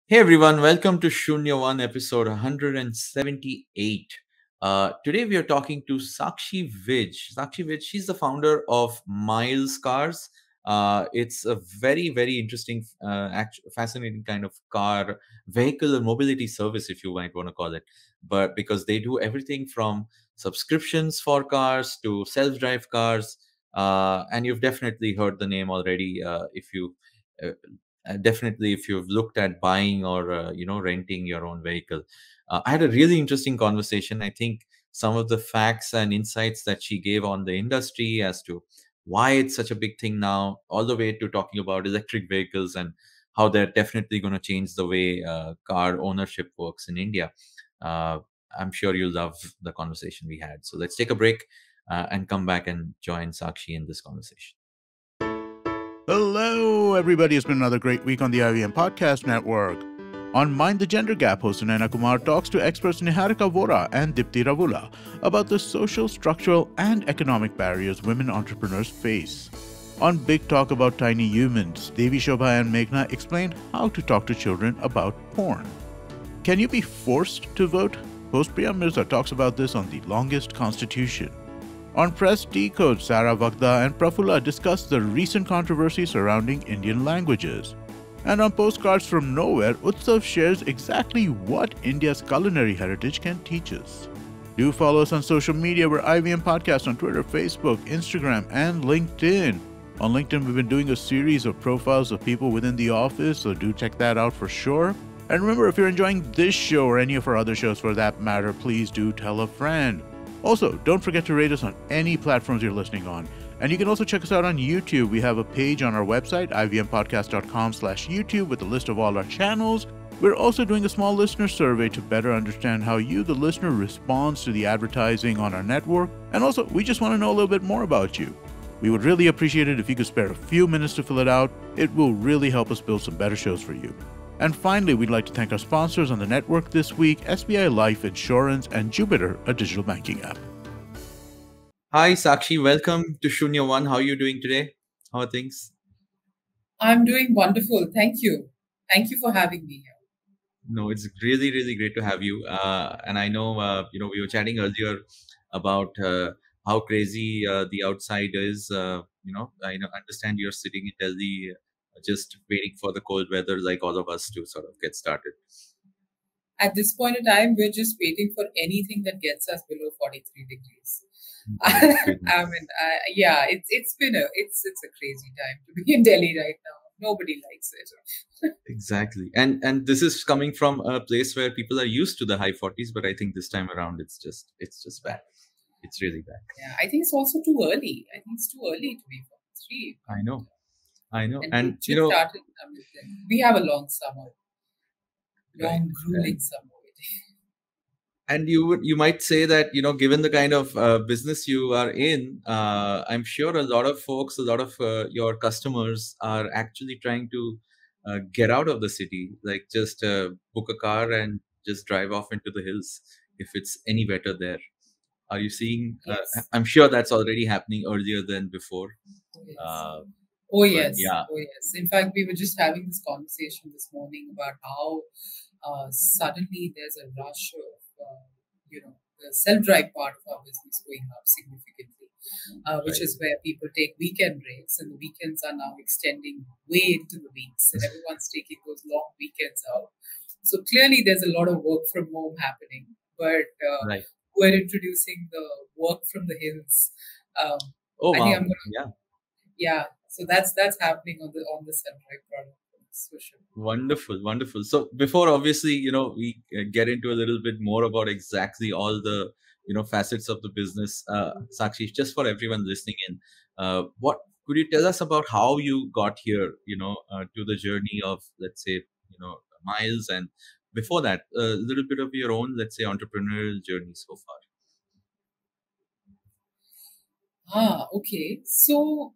Hey everyone, welcome to Shunya One, episode 178. Today we are talking to Sakshi Vij. Sakshi Vij, she's the founder of Myles Cars. It's a very interesting, fascinating kind of car, vehicle, and mobility service, if you might want to call it. But because they do everything from subscriptions for cars to self-drive cars, and you've definitely heard the name already. If you definitely if you've looked at buying or renting your own vehicle. I had a really interesting conversation. I think some of the facts and insights that she gave on the industry as to why it's such a big thing now, all the way to talking about electric vehicles and how they're definitely going to change the way car ownership works in India. uh, I'm sure you'll love the conversation we had, so let's take a break and come back and join Sakshi in this conversation. Hello, everybody. It's been another great week on the IVM Podcast Network. On Mind the Gender Gap, host Naina Kumar talks to experts Niharika Vora and Dipti Ravula about the social, structural, and economic barriers women entrepreneurs face. On Big Talk About Tiny Humans, Devi Shobha and Meghna explain how to talk to children about porn. Can you be forced to vote? Host Priya Mirza talks about this on The Longest Constitution. On Press Decode, Sarah Vagda and Prafulla discuss the recent controversy surrounding Indian languages. And on Postcards from Nowhere, Utsav shares exactly what India's culinary heritage can teach us. Do follow us on social media. We're IVM Podcast on Twitter, Facebook, Instagram, and LinkedIn. On LinkedIn, we've been doing a series of profiles of people within the office, so do check that out for sure. And remember, if you're enjoying this show or any of our other shows for that matter, please do tell a friend. Also, don't forget to rate us on any platforms you're listening on. And you can also check us out on YouTube. We have a page on our website, ivmpodcast.com/YouTube, with a list of all our channels. We're also doing a small listener survey to better understand how you, the listener, responds to the advertising on our network. And also, we just want to know a little bit more about you. We would really appreciate it if you could spare a few minutes to fill it out. It will really help us build some better shows for you. And finally, we'd like to thank our sponsors on the network this week, SBI Life Insurance and Jupiter, a digital banking app. Hi Sakshi, welcome to Shunya One. How are you doing today? How are things? I'm doing wonderful. Thank you. Thank you for having me here. No, it's really great to have you. And I know, we were chatting earlier about how crazy the outside is. I understand you're sitting in Delhi, just waiting for the cold weather, like all of us, to sort of get started. At this point in time, we're just waiting for anything that gets us below 43 degrees. Oh, goodness. Yeah, it's a crazy time to be in Delhi right now. Nobody likes it. Exactly. And this is coming from a place where people are used to the high 40s, but I think this time around it's just bad. It's really bad. Yeah, I think it's also too early. I think it's too early to be 43. I know. I know. And And it should start we have a long summer, right. long grueling summer. And you might say that, given the kind of business you are in, I'm sure a lot of folks, a lot of your customers are actually trying to get out of the city, like just book a car and just drive off into the hills if it's any better there. Are you seeing? Yes. I'm sure that's already happening earlier than before. Yes. Uh, Oh but yes, yeah, oh yes. In fact, we were just having this conversation this morning about how suddenly there's a rush of, the self-drive part of our business going up significantly, which right. is where people take weekend breaks, and the weekends are now extending way into the weeks, and everyone's taking those long weekends out. So clearly, there's a lot of work from home happening, but Right. we're introducing the work from the hills. Um, Oh I think I'm wow. going to Yeah. yeah, so that's happening on the Sunrise product for sure. Wonderful, wonderful. So before, obviously, we get into a little bit more about exactly all the, facets of the business. Sakshi, just for everyone listening in, what could you tell us about how you got here, to the journey of, let's say, Miles, and before that, a little bit of your own, let's say, entrepreneurial journey so far. Okay. So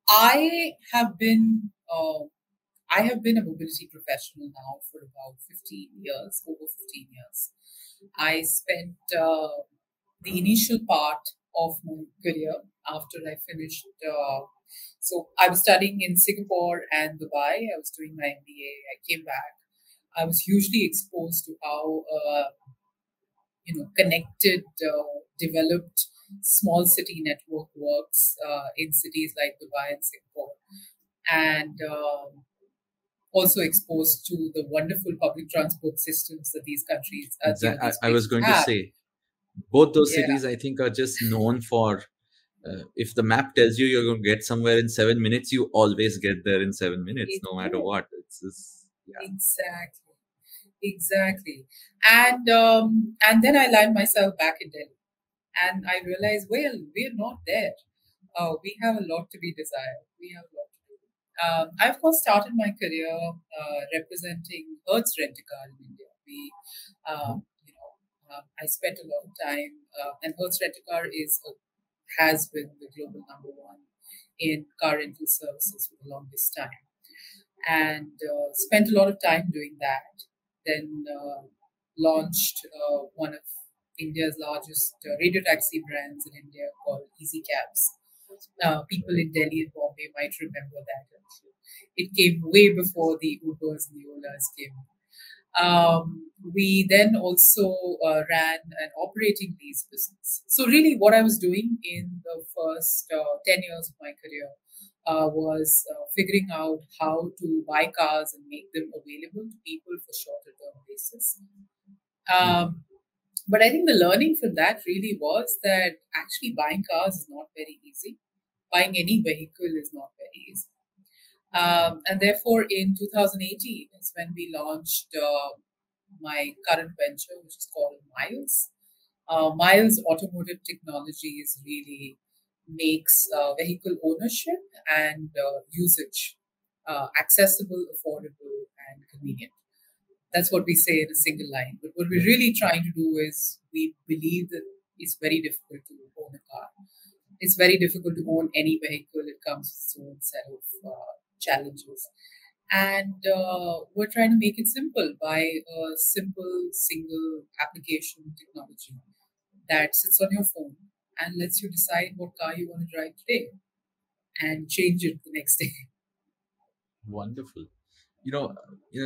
I have been uh, I have been a mobility professional now for about 15 years, over 15 years. I spent the initial part of my career after I finished. So I was studying in Singapore and Dubai. I was doing my MBA. I came back. I was hugely exposed to how connected, developed small city network works in cities like Dubai and Singapore, and also exposed to the wonderful public transport systems that these countries, Exactly. these I was places going to have. say both those Yeah, cities, I think, are just known for. If the map tells you you're going to get somewhere in 7 minutes, you always get there in 7 minutes, it no matter is. what. It's just, yeah. Exactly. Exactly. And then I land myself back in Delhi. And I realized, well, we're not there. We have a lot to be desired. We have a lot to do. I, of course, started my career representing Hertz Rent-A-Car in India. I spent a lot of time, and Hertz Rent-A-Car has been the global number one in car rental services for the longest time, and spent a lot of time doing that. Then launched one of India's largest radio taxi brands in India called Easy Cabs. People in Delhi and Bombay might remember that. It came way before the Ubers and the Olas came. We then also ran an operating lease business. So, really, what I was doing in the first 10 years of my career was figuring out how to buy cars and make them available to people for shorter term basis. Um, but I think the learning from that really was that actually buying cars is not very easy. Buying any vehicle is not very easy. And therefore, in 2018 is when we launched my current venture, which is called Myles. Myles Automotive Technologies really makes vehicle ownership and usage accessible, affordable, and convenient. That's what we say in a single line. But what we're really trying to do is we believe that it's very difficult to own a car. It's very difficult to own any vehicle. It comes with its own set of challenges. And we're trying to make it simple by a simple single application technology that sits on your phone and lets you decide what car you want to drive today and change it the next day. Wonderful. You know,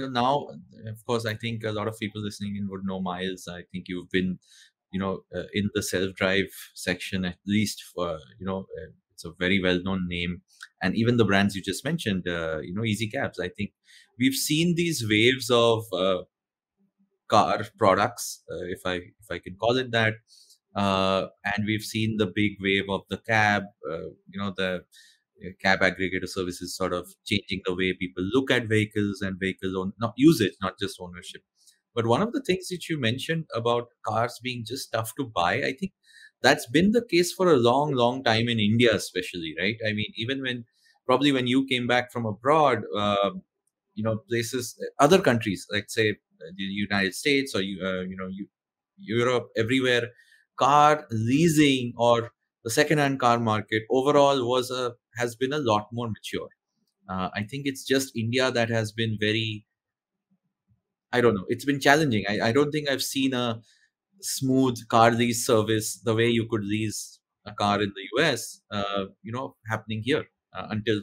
now, of course, I think a lot of people listening in would know Miles. I think you've been, in the self-drive section at least for, it's a very well-known name. And even the brands you just mentioned, Easy Cabs. I think we've seen these waves of car products, if I can call it that. And we've seen the big wave of the cab, the cab aggregator services sort of changing the way people look at vehicles and vehicle not usage, not just ownership. But one of the things that you mentioned about cars being just tough to buy, I think that's been the case for a long, long time in India, especially, right? I mean, even when probably when you came back from abroad, places, other countries, like say the United States or Europe, everywhere, car leasing or the second-hand car market overall has been a lot more mature. I think it's just India that has been very, I don't know, it's been challenging. I don't think I've seen a smooth car lease service the way you could lease a car in the US, happening here until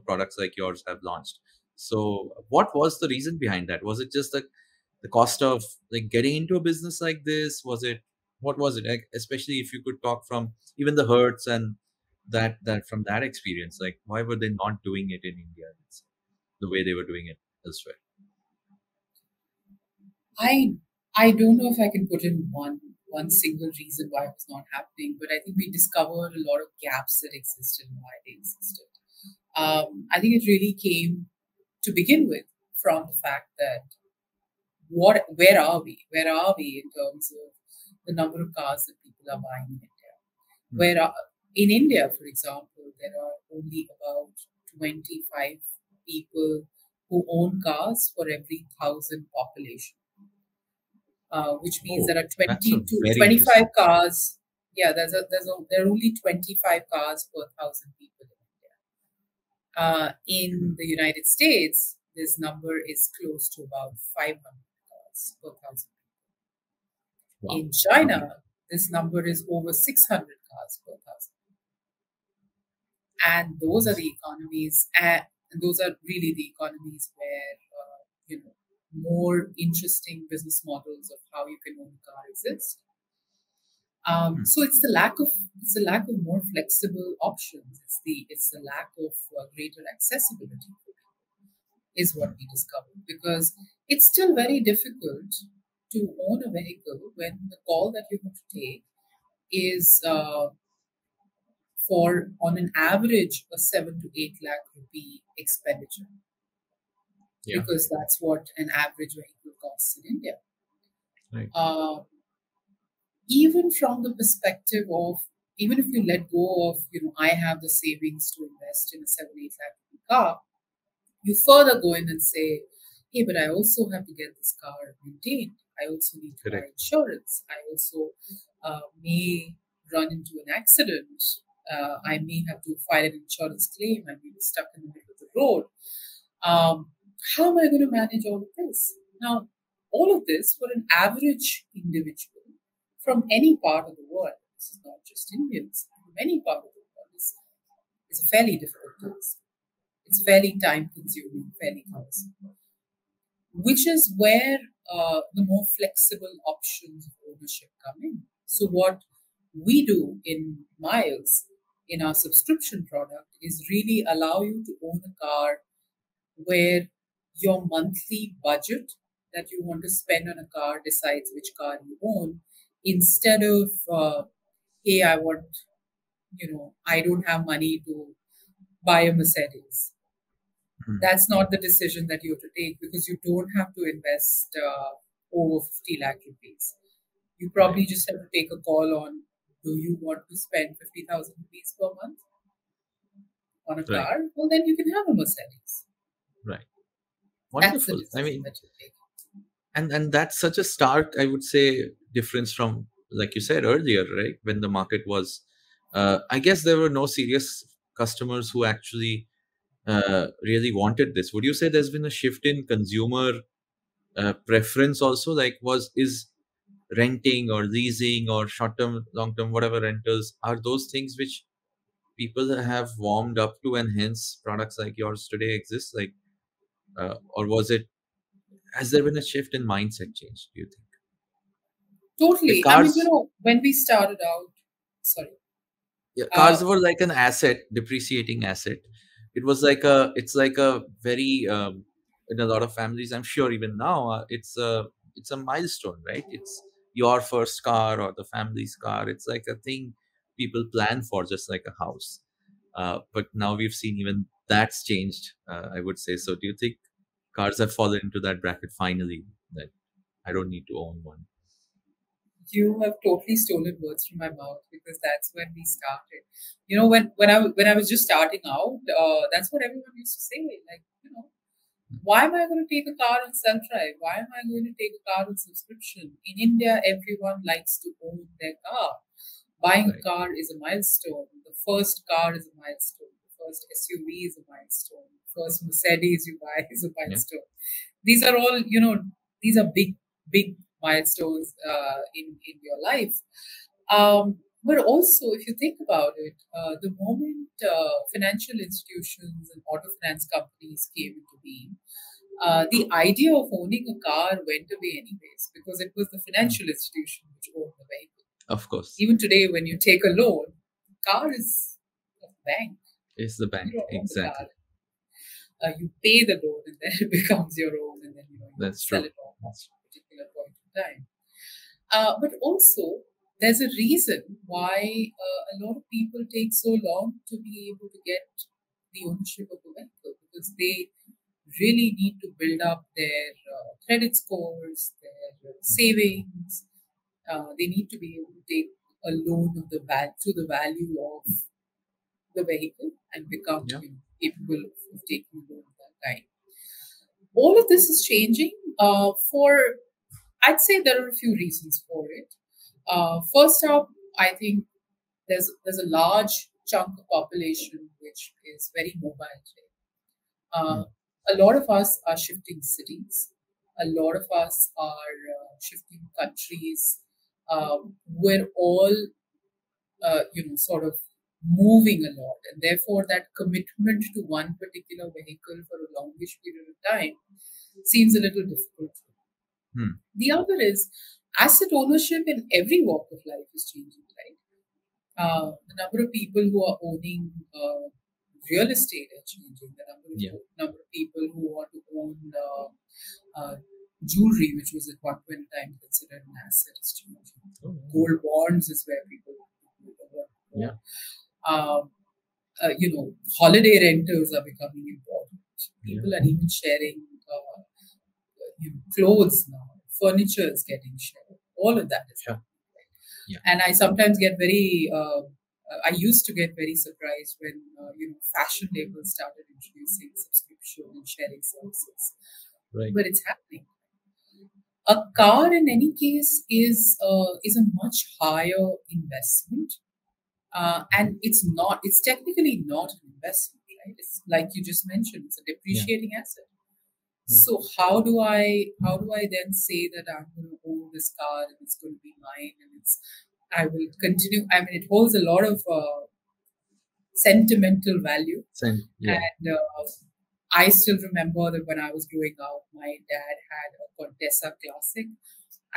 products like yours have launched. So, what was the reason behind that? Was it just the cost of like getting into a business like this? Was it what was it? Like, especially if you could talk from even the Hertz and that from that experience, like why were they not doing it in India the way they were doing it elsewhere? I I don't know if I can put in one single reason why it was not happening, but I think we discovered a lot of gaps that existed and why they existed. I think it really came to begin with from the fact that where are we? Where are we in terms of the number of cars that people are buying in India? Hmm. Where are, in India, for example, there are only about 25 people who own cars for every 1,000 population, which means there Oh, are that's a 20 to very 25 interesting. cars. Yeah, there are only 25 cars per 1,000 people in India. In the United States, this number is close to about 500 cars per 1,000. Wow. In Okay. China, this number is over 600 cars per 1,000. And those are Yes. the economies, and those are really the economies where more interesting business models of how you can own a car exist. So it's the lack of more flexible options. It's the lack of greater accessibility is what we discovered, because it's still very difficult to own a vehicle when the call that you have to take is for on an average a 7 to 8 lakh rupee expenditure, Yeah. because that's what an average vehicle costs in India. Right. Even from the perspective of, even if you let go of, I have the savings to invest in a 7 8 lakh rupee car, you further go in and say, hey, but I also have to get this car maintained. I also need to buy Correct. insurance. I also may run into an accident. I may have to file an insurance claim. I may be stuck in the middle of the road. How am I going to manage all of this? Now, all of this for an average individual from any part of the world, this is not just Indians, from any part of the world, is a fairly difficult task. It's fairly time consuming, fairly cumbersome, which is where the more flexible options of ownership come in. So, what we do in Miles, in our subscription product, is really allow you to own a car where your monthly budget that you want to spend on a car decides which car you own, instead of, hey, I don't have money to buy a Mercedes. That's not the decision that you have to take, because you don't have to invest over 50 lakh rupees. You probably just have to take a call on, do you want to spend 50,000 rupees per month on a Right. car? Well, then you can have a Mercedes. Right. That's the Wonderful. I decision mean, that you take. and that's such a stark, I would say, difference from, like you said earlier, right? When the market was, I guess there were no serious customers who actually really wanted this. Would you say there's been a shift in consumer preference also? Like, is renting or leasing or short term, long term, whatever rentals, are those things which people have warmed up to, and hence products like yours today exist? Like, or was it? Has there been a shift in mindset change? Do you think? Like Totally. I mean, cars, when we started out, sorry, yeah, uh, cars were like an asset, depreciating asset. It's like a very in a lot of families, I'm sure even now, it's a milestone, right? It's your first car or the family's car. It's like a thing people plan for, just like a house. But now we've seen even that's changed, I would say. So do you think cars have fallen into that bracket finally, that I don't need to own one? you have totally stolen words from my mouth, because that's when we started. When I was just starting out, that's what everyone used to say. Like, why am I going to take a car on self drive? Why am I going to take a car on subscription? In India, everyone likes to own their car. Buying a Right. car is a milestone. The first car is a milestone. The first SUV is a milestone. The first Mercedes you buy is a Yeah. milestone. These are all, these are big milestones in your life. But also, if you think about it, the moment financial institutions and auto finance companies came into being, the idea of owning a car went away anyways, because it was the Mm. financial institution which owned the vehicle. Of course. Even today, when you take a loan, car is a bank. It's the You bank. don't own the car. Exactly. You pay the loan, and then it becomes your own, and then you That's sell true. it off at a particular point in time. But also, there's a reason why a lot of people take so long to be able to get the ownership of a vehicle, because they really need to build up their credit scores, their savings. They need to be able to take a loan of to the value of the vehicle and become Yeah. capable of taking a loan at that time. All of this is changing. I'd say there are a few reasons for it. First up, I think there's a large chunk of population which is very mobile today. Uh, Mm. a lot of us are shifting cities. A lot of us are shifting countries. We're all, sort of moving a lot, and therefore that commitment to one particular vehicle for a longish period of time seems a little difficult. Hmm. The other is asset ownership in every walk of life is changing, right? The number of people who are owning real estate are changing. The Yeah. number of people who want to own uh, jewelry, which was at one point in time considered an asset, is changing. Oh, Gold bonds is where people want to yeah. own. Holiday rentals are becoming important. Yeah. People are even sharing clothes now. Furniture is getting shared. All of that is Sure. happening. Yeah. And I sometimes get very, I used to get very surprised when, fashion labels started introducing subscription and sharing services. Right. But it's happening. A car, in any case, is a much higher investment, and it's technically not an investment, right? It's like you just mentioned, it's a depreciating asset. Yeah. So how do I then say that I'm going to own this car and it's going to be mine and I will continue? I mean, it holds a lot of sentimental value, Yeah. and I still remember that when I was growing up, my dad had a Contessa Classic.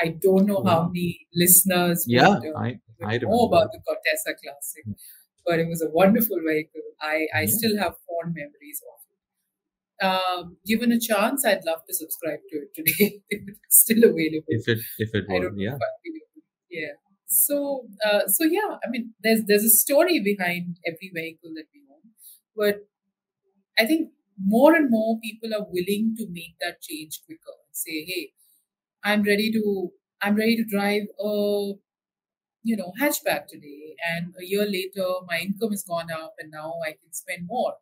I don't know how Wow. many listeners Yeah, would I know remember about it. the Contessa Classic, but it was a wonderful vehicle. I Yeah. still have fond memories of it. Given a chance, I'd love to subscribe to it today if it's still available. If it I were, don't know yeah. if I'll be able. Yeah. So yeah, I mean, there's a story behind every vehicle that we own, but I think more and more people are willing to make that change quicker. Say, hey, I'm ready to I'm ready to drive a hatchback today, and a year later my income has gone up, and now I can spend more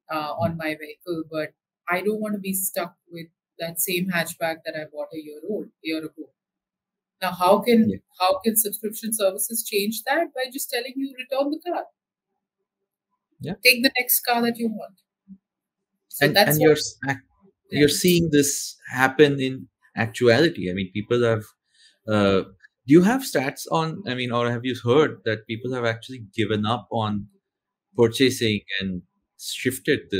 on my vehicle. But I don't want to be stuck with that same hatchback that I bought a year ago. Now, Yeah. how can subscription services change that? By just telling you return the car, Yeah. take the next car that you want. So And that's what. you're Yeah. seeing this happen in actuality. I mean, people have do you have stats on, I mean, or have you heard that people have actually given up on purchasing and shifted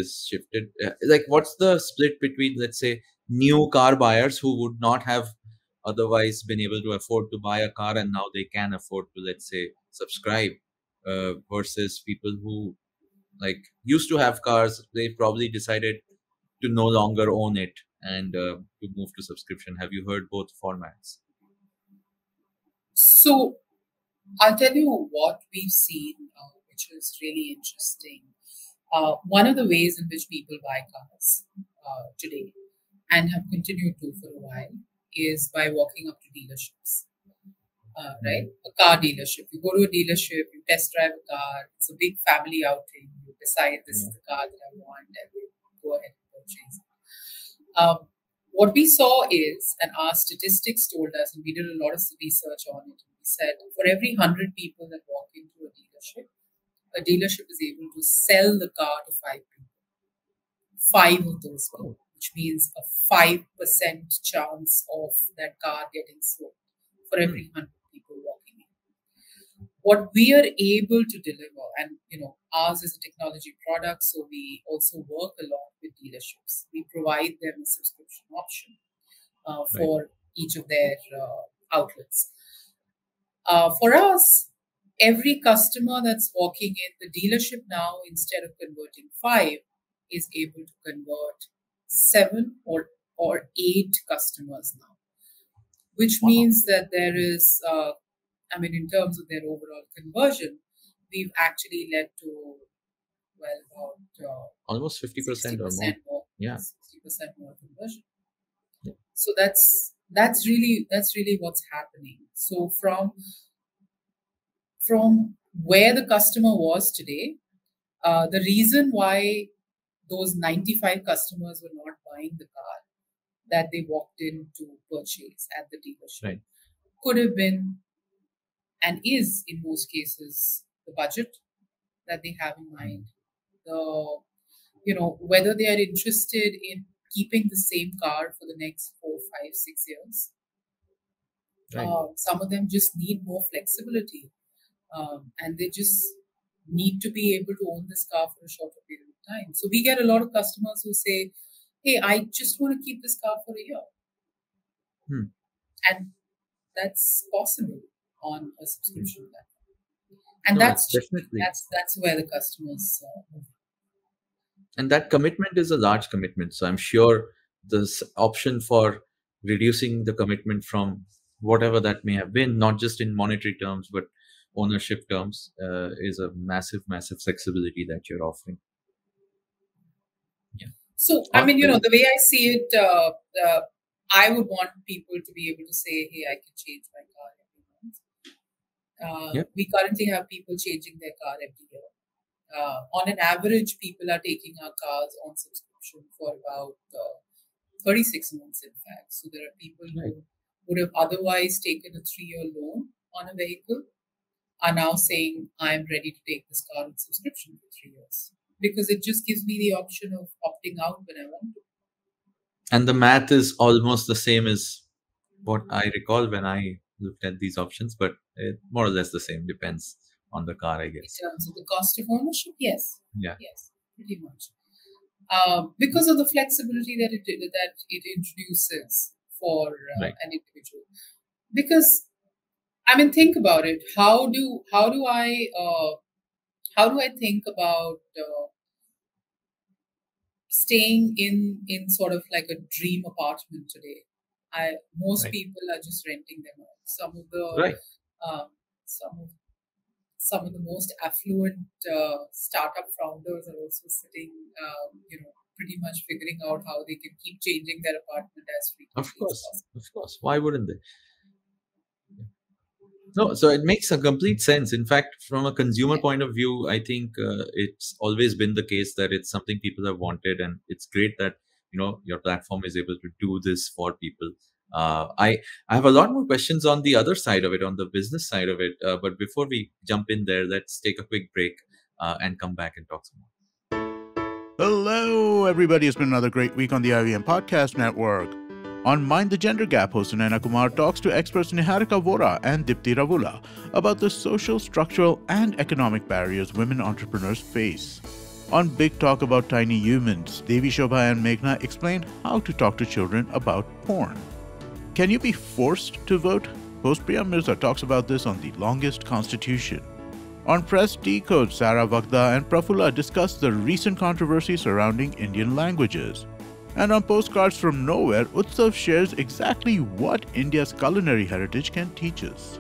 like, what's the split between, let's say, new car buyers who would not have otherwise been able to afford to buy a car and now they can afford to, let's say, subscribe, versus people who like used to have cars, they probably decided to no longer own it and to move to subscription. Have you heard both formats? So I'll tell you what we've seen, which is really interesting. One of the ways in which people buy cars today and have continued to for a while is by walking up to dealerships. Right? A car dealership. You go to a dealership, you test drive a car. It's a big family outing. You decide this is the car that I want, and you go ahead and purchase it. What we saw is, and our statistics told us, and we did a lot of research on it. We said for every 100 people that walk into a dealership is able to sell the car to 5 people. 5 of those people, which means a 5% chance of that car getting sold for every 100 people walking in. What we are able to deliver, and ours is a technology product, so we also work a lot with dealerships. We provide them a subscription option for each of their outlets. For us, every customer that's walking in the dealership now, instead of converting 5, is able to convert 7 or 8 customers now, which means that there is, in terms of their overall conversion, we've actually led to, about Almost 50% or more. 60% more, Yeah. 60% more conversion. Yeah. So that's really what's happening. So from where the customer was today, the reason why those 95 customers were not buying the car that they walked in to purchase at the dealership could have been, and is in most cases, the budget that they have in mind. Whether they are interested in keeping the same car for the next 4, 5, 6 years. Some of them just need more flexibility, and they just need to be able to own this car for a shorter period of time. So we get a lot of customers who say, hey, I just want to keep this car for a year. Hmm. And that's possible on a subscription platform. And No, it's that's changing. definitely. That's where the customers move. And that commitment is a large commitment. So I'm sure this option for reducing the commitment from whatever that may have been, not just in monetary terms, but ownership terms, is a massive, massive flexibility that you're offering. Yeah. So, I All mean, right. the way I see it, I would want people to be able to say, hey, I can change my car every month. Yeah. We currently have people changing their car every year. On an average, people are taking our cars on subscription for about 36 months, in fact. So there are people Right. who would have otherwise taken a 3-year loan on a vehicle are now saying, I'm ready to take this car on subscription for 3 years. Because it just gives me the option of opting out when I want to. And the math is almost the same as what I recall when I looked at these options, but more or less the same. Depends on the car, I In guess. terms of the cost of ownership, yes. Yeah. Yes, pretty much. Because of the flexibility that it introduces for Right. an individual. Because I mean, think about it. How do I think about staying in sort of like a dream apartment today? Most Right. people are just renting them out. Some of the Right. um, some of some of the most affluent startup founders are also sitting, pretty much figuring out how they can keep changing their apartment as Of frequently as course. possible. Of course. Why wouldn't they? No, so it makes a complete sense. In fact, from a consumer Yeah. point of view, I think it's always been the case that it's something people have wanted, and it's great that your platform is able to do this for people. I have a lot more questions on the other side of it, on the business side of it. But before we jump in there, let's take a quick break and come back and talk some more. Hello, everybody. It's been another great week on the IVM Podcast Network. On Mind the Gender Gap, host Naina Kumar talks to experts Niharika Vora and Dipti Ravula about the social, structural, and economic barriers women entrepreneurs face. On Big Talk About Tiny Humans, Devi Shobha and Meghna explain how to talk to children about porn. Can you be forced to vote? Host Priya Mirza talks about this on The Longest Constitution. On Press Decode, Sarah Vagda and Prafulla discuss the recent controversy surrounding Indian languages. And on Postcards from Nowhere, Utsav shares exactly what India's culinary heritage can teach us.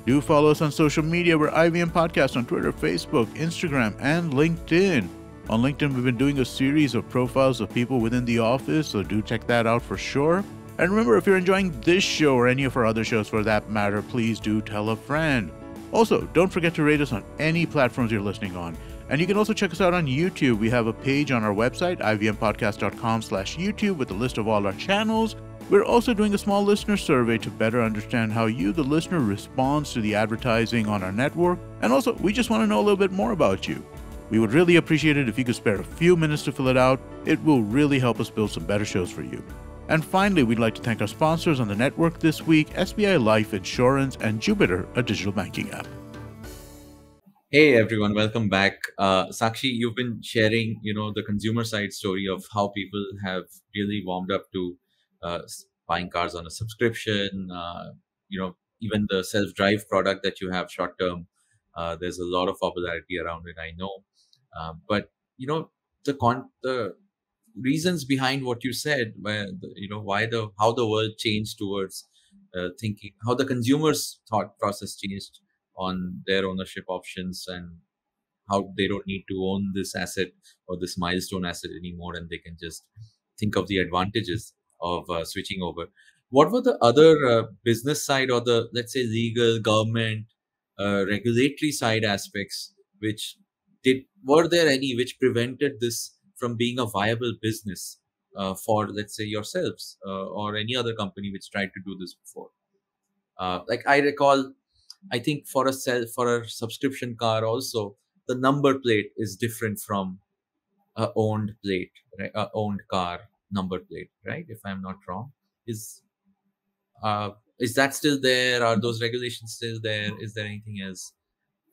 Do follow us on social media. We're IVM Podcast on Twitter, Facebook, Instagram, and LinkedIn. On LinkedIn, we've been doing a series of profiles of people within the office, so do check that out for sure. And remember, if you're enjoying this show or any of our other shows for that matter, please do tell a friend. Also, don't forget to rate us on any platforms you're listening on. And you can also check us out on YouTube. We have a page on our website, ivmpodcast.com/YouTube, with a list of all our channels. We're also doing a small listener survey to better understand how you, the listener, responds to the advertising on our network. And also, we just want to know a little bit more about you. We would really appreciate it if you could spare a few minutes to fill it out. It will really help us build some better shows for you. And finally, we'd like to thank our sponsors on the network this week, SBI Life Insurance and Jupiter, a digital banking app. Hey everyone, welcome back. Sakshi, you've been sharing, the consumer side story of how people have really warmed up to buying cars on a subscription. Even the self-drive product that you have short term, there's a lot of popularity around it, I know. But the reasons behind what you said, where how the world changed towards thinking, how the consumers' thought process changed on their ownership options, and how they don't need to own this asset or this milestone asset anymore, and they can just think of the advantages of switching over. What were the other business side, or the, let's say, legal, government, regulatory side aspects, which were there any which prevented this from being a viable business for, let's say, yourselves or any other company which tried to do this before? Like I recall, I think for a subscription car also, the number plate is different from a owned plate, right? A owned car number plate, right? If I'm not wrong, is uh, is that still there? Are those regulations still there? Is there anything else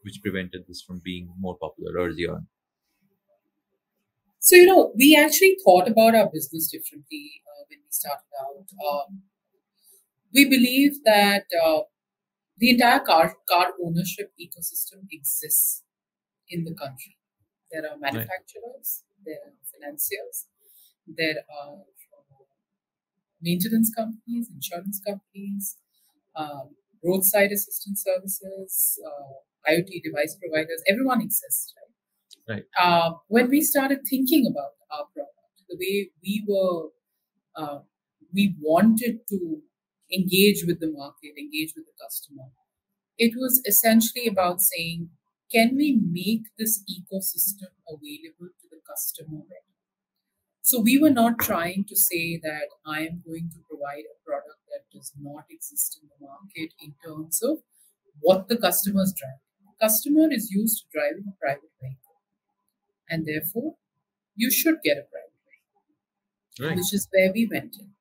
which prevented this from being more popular early on? So, we actually thought about our business differently when we started out. We believe that the entire car ownership ecosystem exists in the country. There are Right. manufacturers, there are financiers, there are maintenance companies, insurance companies, um, roadside assistance services, IoT device providers. Everyone exists, right? Right. When we started thinking about our product, the way uh, we wanted to engage with the market, engage with the customer, it was essentially about saying, can we make this ecosystem available to the customer better? So we were not trying to say that I am going to provide a product that does not exist in the market in terms of what the customer is driving. The customer is used to driving a private vehicle, and therefore you should get a private vehicle, Right. which is where we went in.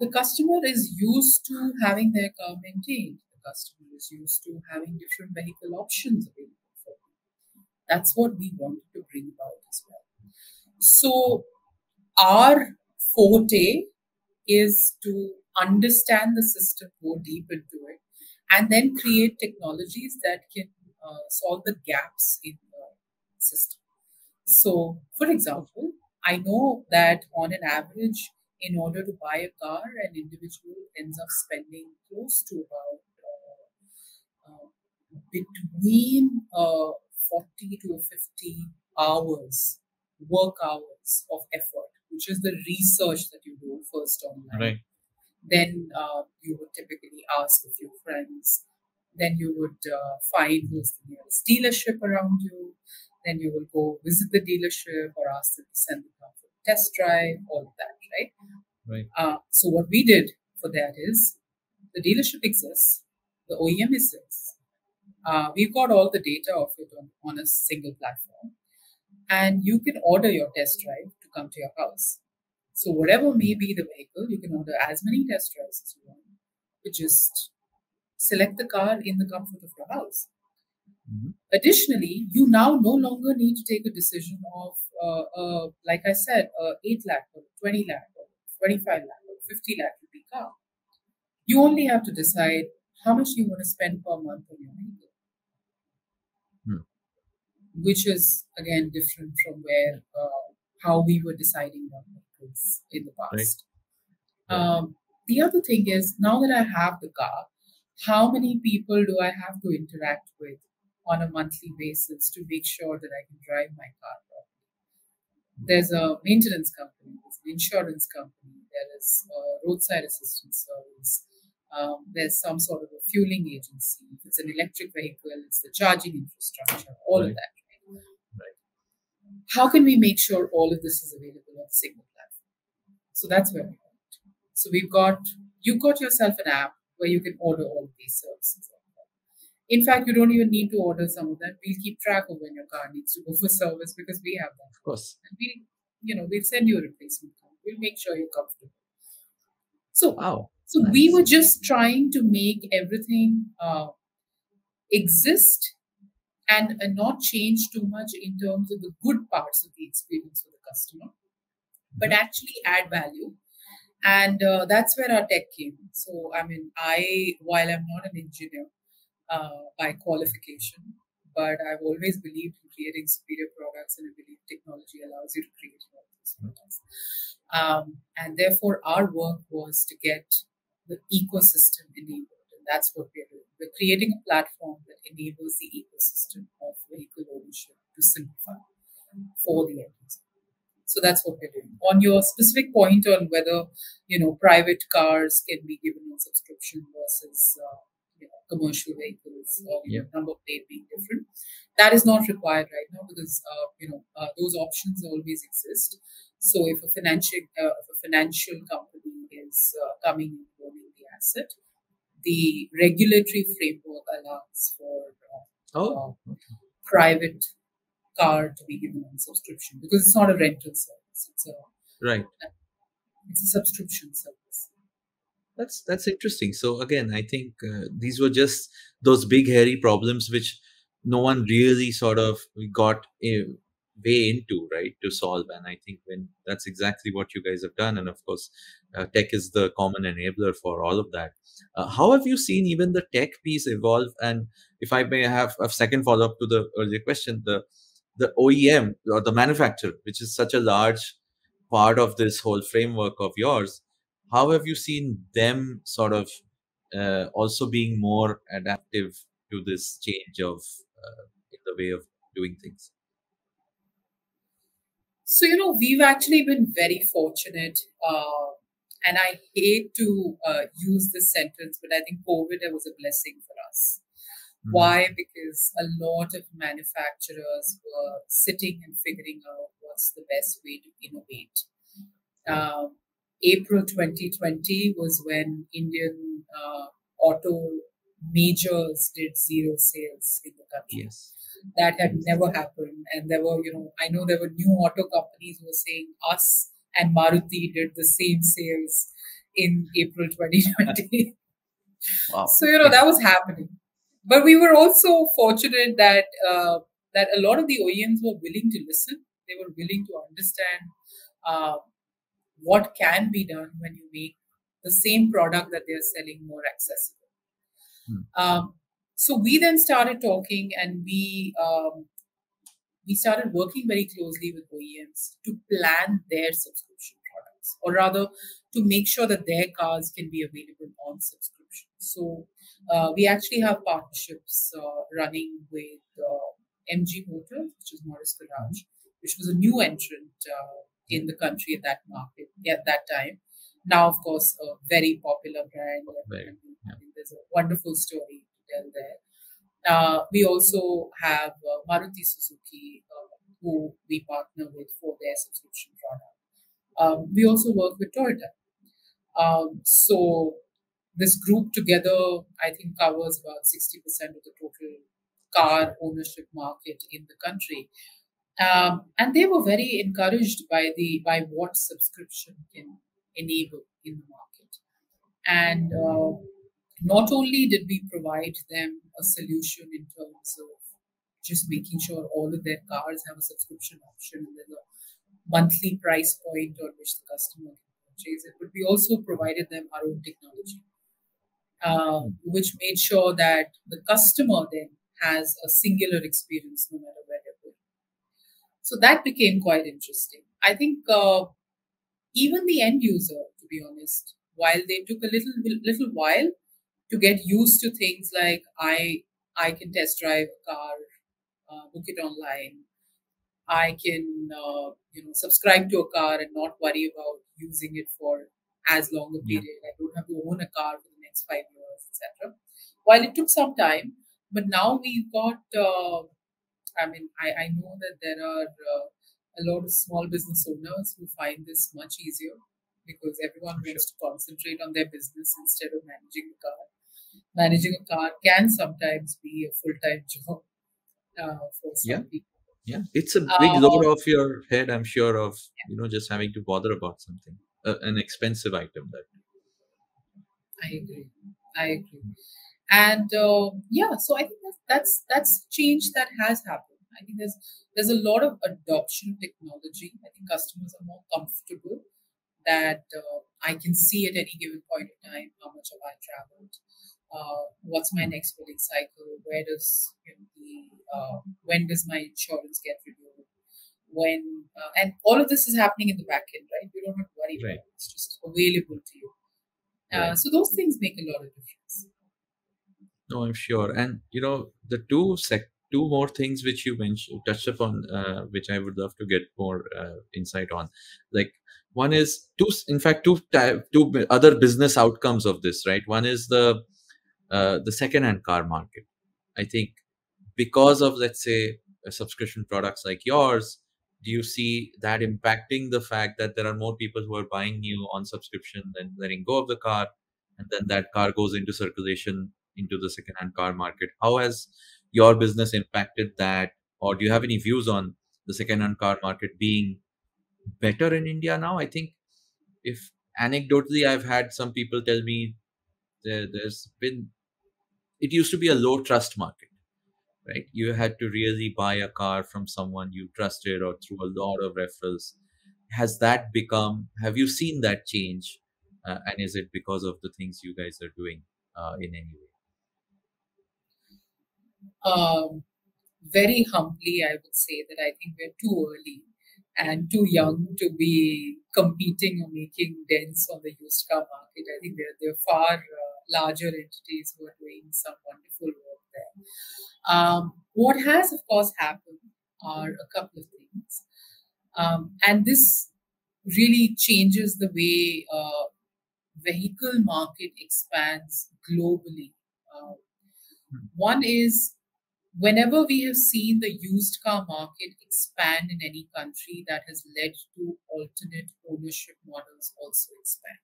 The customer is used to having their car maintained. The customer is used to having different vehicle options available for them. That's what we wanted to bring about as well. So our forte is to understand the system, go deep into it, and then create technologies that can solve the gaps in the system. So, for example, I know that on an average, in order to buy a car, an individual ends up spending close to about between 40 to 50 hours, work hours of effort, which is the research that you do first online. Right. Then you would typically ask a few friends. Then you would find who's the nearest dealership around you. Then you will go visit the dealership or ask them to send the car for a test drive, all of that, right? Right. So what we did for that is the dealership exists, the OEM exists. We've got all the data of it on a single platform, and you can order your test drive to come to your house. So whatever may be the vehicle, you can order as many test drives as you want. You just select the car in the comfort of your house. Mhm. Additionally, you now no longer need to take a decision of, like I said, 8 lakh or 20 lakh or 25 lakh or 50 lakh rupee car. You only have to decide how much you want to spend per month on your vehicle, Hmm. which is again different from where how we were deciding on vehicles in the Right. past. Right. The other thing is, now that I have the car, how many people do I have to interact with on a monthly basis to make sure that I can drive my car properly? There's a maintenance company, there's an insurance company, there is a roadside assistance service, there's some sort of a fueling agency. If it's an electric vehicle, it's the charging infrastructure, all of Right. that. Right. How can we make sure all of this is available on a single platform? So that's where we went. So you've got yourself an app where you can order all of these services. In fact, you don't even need to order some of them. We'll keep track of when your car needs to go for service because we have that. Of course. And we'll send you a replacement car. We'll make sure you're comfortable. So, Wow. so we Nice. were just trying to make everything exist and not change too much in terms of the good parts of the experience for the customer, but actually add value. And that's where our tech came. So, I mean, while I'm not an engineer by qualification, but I've always believed in creating superior products, and I believe technology allows you to create all those products. And therefore, our work was to get the ecosystem enabled, and that's what we're doing. We're creating a platform that enables the ecosystem of vehicle ownership to simplify for the end user. So that's what we're doing. On your specific point on whether private cars can be given on subscription versus commercial vehicles or Yeah. number plate being different, that is not required right now because those options always exist. So if a financial company is coming and owning the asset, the regulatory framework allows for Oh. private car to be given on subscription because it's not a rental service. Right. It's a subscription service. That's interesting. So again, I think these were just those big hairy problems which no one really sort of got way into, right, to solve. And I think when that's exactly what you guys have done. And of course, tech is the common enabler for all of that. How have you seen even the tech piece evolve? And if I may have a second follow up to the earlier question, the OEM or the manufacturer, which is such a large part of this whole framework of yours, how have you seen them sort of also being more adaptive to this change of in the way of doing things? So, we've actually been very fortunate. And I hate to use this sentence, but I think COVID was a blessing for us. Mm. Why? Because a lot of manufacturers were sitting and figuring out what's the best way to innovate. Um, April 2020 was when Indian auto majors did zero sales in the country. Yes. That had never happened. And there were, I know there were new auto companies who were saying us and Maruti did the same sales in April 2020. Wow. So, that was happening. But we were also fortunate that that a lot of the OEMs were willing to listen. They were willing to understand uh, what can be done when you make the same product that they're selling more accessible. So we then started talking, and we started working very closely with OEMs to plan their subscription products, or rather, to make sure that their cars can be available on subscription. So we actually have partnerships running with MG Motors, which is Morris Garage, which was a new entrant in the country at that market at that time. Now, of course, a very popular brand. Right. I think there's a wonderful story to tell there. We also have Maruti Suzuki, who we partner with for their subscription product. We also work with Toyota. So this group together, I think, covers about 60% of the total car ownership market in the country. And they were very encouraged by what subscription can enable in the market. And not only did we provide them a solution in terms of just making sure all of their cars have a subscription option and there's a monthly price point on which the customer can purchase it, but we also provided them our own technology, which made sure that the customer then has a singular experience no matter where they're going. So that became quite interesting. I think even the end user, to be honest, while they took a little while to get used to things like I can test drive a car, book it online. I can subscribe to a car and not worry about using it for as long a period. I don't have to own a car for the next 5 years, etc. While it took some time, but now we've got. I know that there are a lot of small business owners who find this much easier because everyone wants to concentrate on their business instead of managing the car. Managing a car can sometimes be a full-time job for some people. Yeah, it's a big load off your head, I'm sure, of just having to bother about something, an expensive item. That I agree, and so I think that's change that has happened. I think there's a lot of adoption of technology. I think customers are more comfortable that I can see at any given point in time how much have I traveled. What's my next billing cycle? Where does when does my insurance get renewed? When and all of this is happening in the back end, right? You don't have to worry about it. It's just available to you. So those things make a lot of difference. No, I'm sure. And the two more things which you mentioned, touched upon, which I would love to get more insight on. Like one is two other business outcomes of this, right? One is the second-hand car market. I think because of, let's say, subscription products like yours, do you see that impacting the fact that there are more people who are buying new on subscription than letting go of the car, and then that car goes into circulation into the second-hand car market? How has your business impacted that, or do you have any views on the second-hand car market being better in India now? I think, if anecdotally, I've had some people tell me it used to be a low trust market, right? You had to really buy a car from someone you trusted or through a lot of referrals. Has that become, have you seen that change? And is it because of the things you guys are doing in any way? Um, Very humbly, I would say that I think we're too early and too young to be competing or making dents on the used car market. I think there are far larger entities who are doing some wonderful work there. What has, of course, happened are a couple of things. And this really changes the way vehicle market expands globally. Uh, One is whenever we have seen the used car market expand in any country, that has led to alternate ownership models also expand.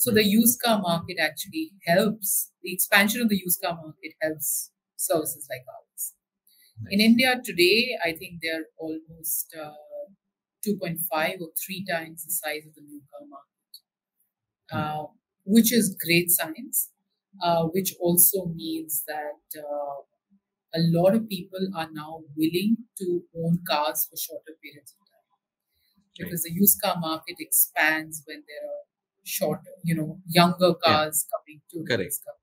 So the used car market actually helps, the expansion of the used car market helps services like ours. In Nice. India today, I think they're almost 2.5 or 3 times the size of the new car market, Hmm. which is great science, which also means that a lot of people are now willing to own cars for shorter periods of time Right. because the used car market expands when there are shorter, younger Yeah. cars coming to the Correct. used car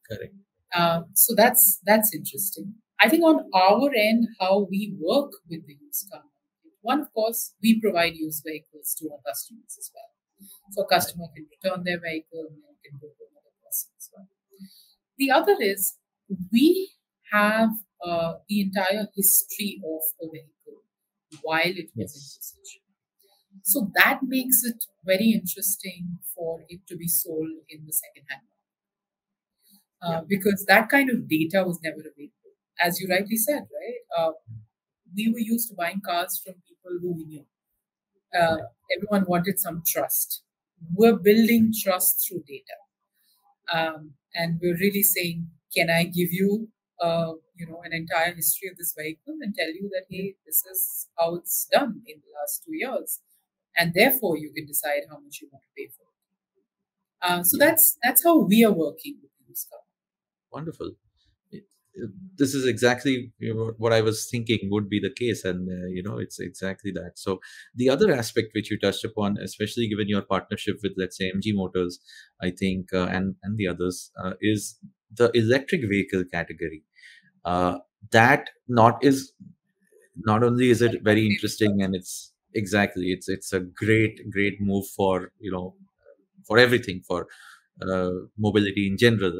Correct. market. So that's interesting. I think on our end, how we work with the used car market. One, of course, we provide used vehicles to our customers as well. So a Right. customer can return their vehicle and then can go to another person as well. The other is we have the entire history of a vehicle while it was in Yes. usage. So that makes it very interesting for it to be sold in the second-hand Yeah. market, because that kind of data was never available. As you rightly said, right? We were used to buying cars from people who we knew. Uh, Right. Everyone wanted some trust. We're building trust through data. And we're really saying, can I give you, an entire history of this vehicle and tell you that, hey, this is how it's done in the last 2 years, and therefore you can decide how much you want to pay for it. So Yeah. that's how we are working with used car. Wonderful. It- this is exactly, what I was thinking would be the case, and it's exactly that. So the other aspect which you touched upon, especially given your partnership with, let's say, MG Motors, I think, and the others, is the electric vehicle category. Uh, that not is not only is it That's my very favorite interesting, and subject. it's a great move for, for everything, for mobility in general,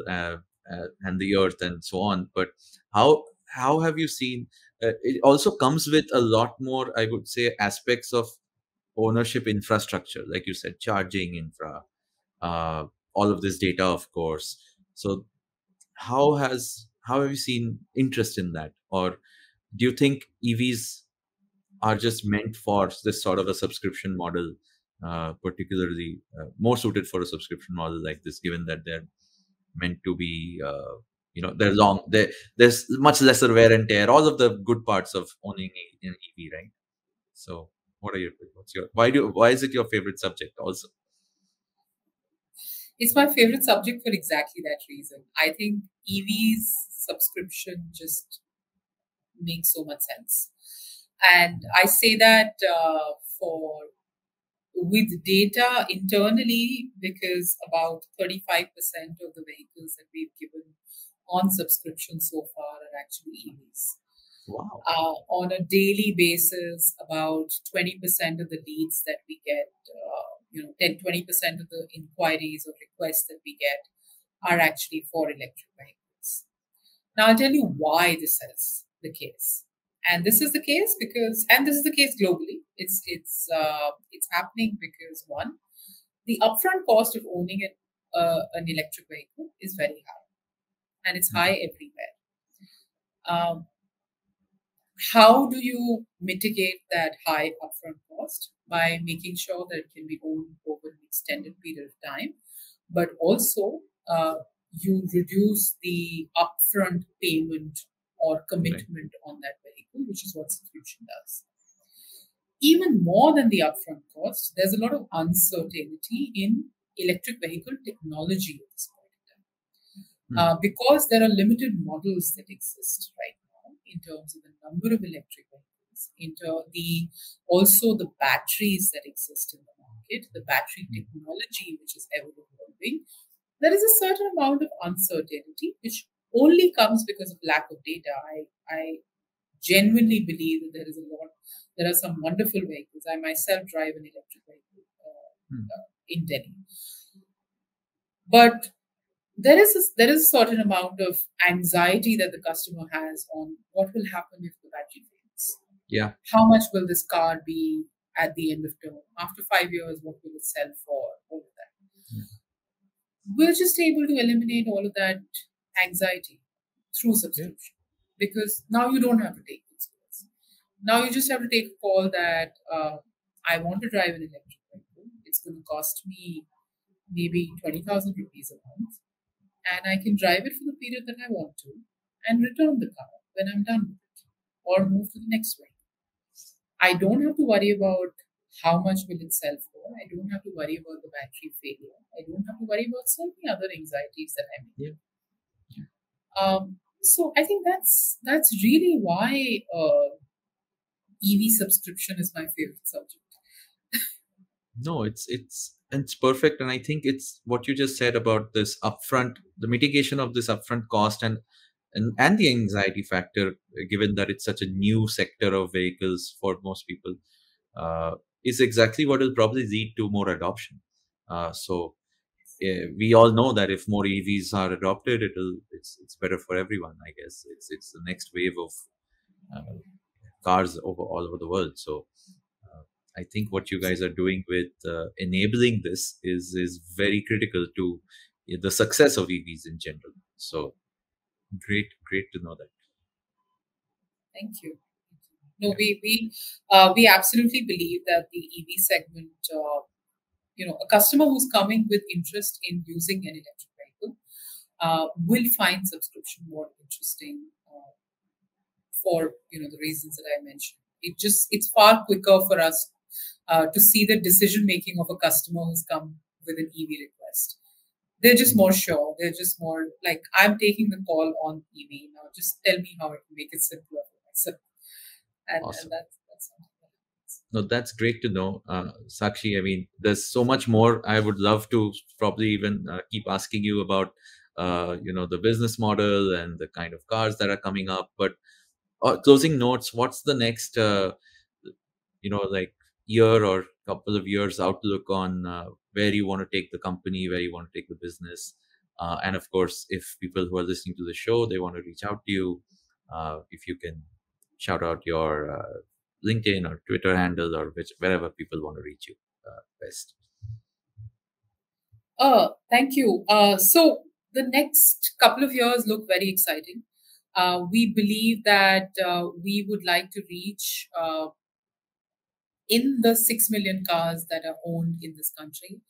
and the earth and so on. But how have you seen, it also comes with a lot more, I would say, aspects of ownership infrastructure, like you said, charging infra, uh, all of this data, of course. So how have you seen interest in that? Or do you think EVs are just meant for this sort of a subscription model, particularly more suited for a subscription model like this, given that they're meant to be, they're long, there's much lesser wear and tear, all of the good parts of owning an EV, right? So, why is it your favorite subject also? It's my favorite subject for exactly that reason. I think EV's subscription just makes so much sense, and I say that for with data internally, because about 35% of the vehicles that we've given on subscription so far are actually EVs. Wow. On a daily basis, about 20% of the leads that we get, 10-20% of the inquiries or requests that we get are actually for electric vehicles. Now, I'll tell you why this is the case. And this is the case because, and this is the case globally. It's happening because one, the upfront cost of owning an electric vehicle is very high, and it's high everywhere. Um, how do you mitigate that high upfront cost? By making sure that it can be owned over an extended period of time, but also uh, you reduce the upfront payment or Right. commitment on that vehicle, which is what subscription does. Even more than the upfront cost, there's a lot of uncertainty in electric vehicle technology at this point in time, Hmm. because there are limited models that exist right in terms of the number of electric vehicles, into the also the batteries that exist in the market, the battery technology which is ever evolving, there is a certain amount of uncertainty which only comes because of lack of data. I genuinely believe that there are some wonderful vehicles. I myself drive an electric vehicle in Delhi. But there is a certain amount of anxiety that the customer has on what will happen if the battery fails. Yeah. How much will this car be at the end of term? After 5 years, what will it sell for? All of that. We're just able to eliminate all of that anxiety through subscription because now you don't have to take this calls. Now you just have to take a call that I want to drive an electric vehicle. It's going to cost me maybe 20,000 rupees a month, and I can drive it for the period that I want to and return the car when I'm done with it or move to the next one. I don't have to worry about how much will it sell for. I don't have to worry about the battery failure. I don't have to worry about so many other anxieties that I'm in. So I think that's really why EV subscription is my favorite subject. No, it's perfect, and I think it's what you just said about this upfront, the mitigation of this upfront cost and the anxiety factor, given that it's such a new sector of vehicles for most people, is exactly what will probably lead to more adoption. So we all know that if more EVs are adopted, it's better for everyone. I guess it's the next wave of cars all over the world. So I think what you guys are doing with enabling this is very critical to the success of EVs in general. So great to know that. Thank you. No, we absolutely believe that the EV segment, a customer who's coming with interest in using an electric vehicle will find subscription more interesting for the reasons that I mentioned. It's far quicker for us to see the decision making of a customer who's come with an EV request. They're just more sure. They're just more like, I'm taking the call on EV now. Just tell me how I can make it simpler for myself. Awesome. And that's no, that's great to know, Sakshi. I mean, there's so much more. I would love to probably even keep asking you about, the business model and the kind of cars that are coming up. But closing notes, what's the next, like year or couple of years outlook on where you want to take the company, where you want to take the business, and of course, if people who are listening to the show they want to reach out to you, if you can shout out your LinkedIn or Twitter handle or wherever people want to reach you best. Thank you. So the next couple of years look very exciting. We believe that we would like to reach in the 6 million cars that are owned in this country,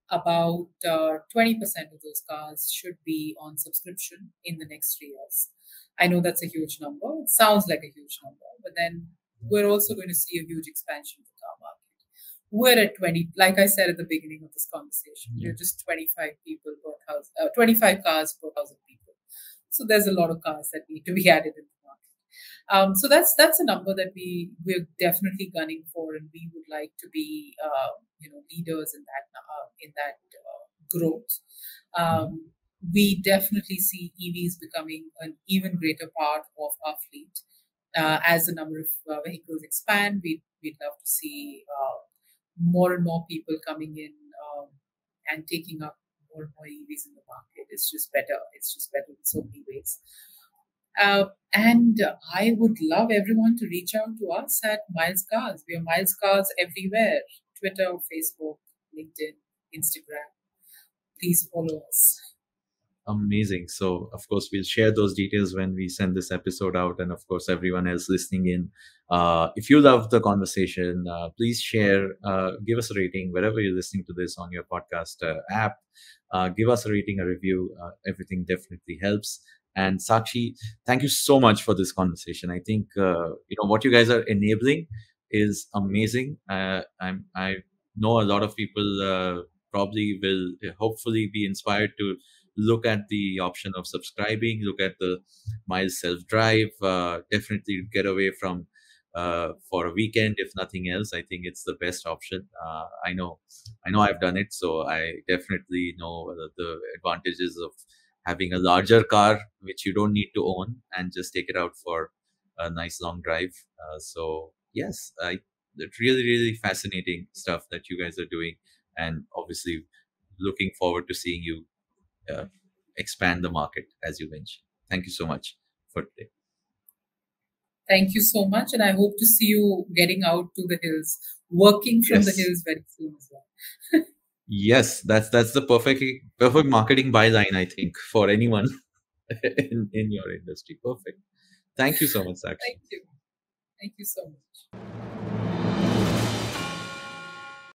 about 20% of those cars should be on subscription in the next 3 years. I know that's a huge number. It sounds like a huge number, but then we're also going to see a huge expansion of the car market. We're at 20, like I said at the beginning of this conversation, we're just 25 people per thousand, 25 cars per 1,000 people. So there's a lot of cars that need to be added in the market. So that's a number that we're definitely gunning for, and we would like to be leaders in that growth. We definitely see EVs becoming an even greater part of our fleet as the number of vehicles expand. We'd love to see more and more people coming in and taking up more and more EVs in the market. It's just better. It's just better in so many ways. And I would love everyone to reach out to us at Myles Cars. We are Myles Cars everywhere: Twitter, Facebook, LinkedIn, Instagram. Please follow us. Amazing. So, of course, we'll share those details when we send this episode out. And of course, everyone else listening in, if you love the conversation, please share, give us a rating wherever you're listening to this on your podcast app. Give us a rating, a review. Everything definitely helps. And Sakshi, thank you so much for this conversation. I think what you guys are enabling is amazing. I know a lot of people probably will hopefully be inspired to look at the option of subscribing, look at the Miles self drive. Definitely get away from for a weekend, if nothing else. I think it's the best option. I know I've done it, so I definitely know the advantages of having a larger car which you don't need to own and just take it out for a nice long drive. So yes, it's really really fascinating stuff that you guys are doing, and obviously looking forward to seeing you uh, expand the market as you mentioned. Thank you so much for today. Thank you so much, and I hope to see you getting out to the hills, working from the Yes. hills very soon as well. Yes, that's the perfect marketing byline, I think, for anyone in your industry. Perfect. Thank you so much, Sakshi. Thank you. Thank you so much.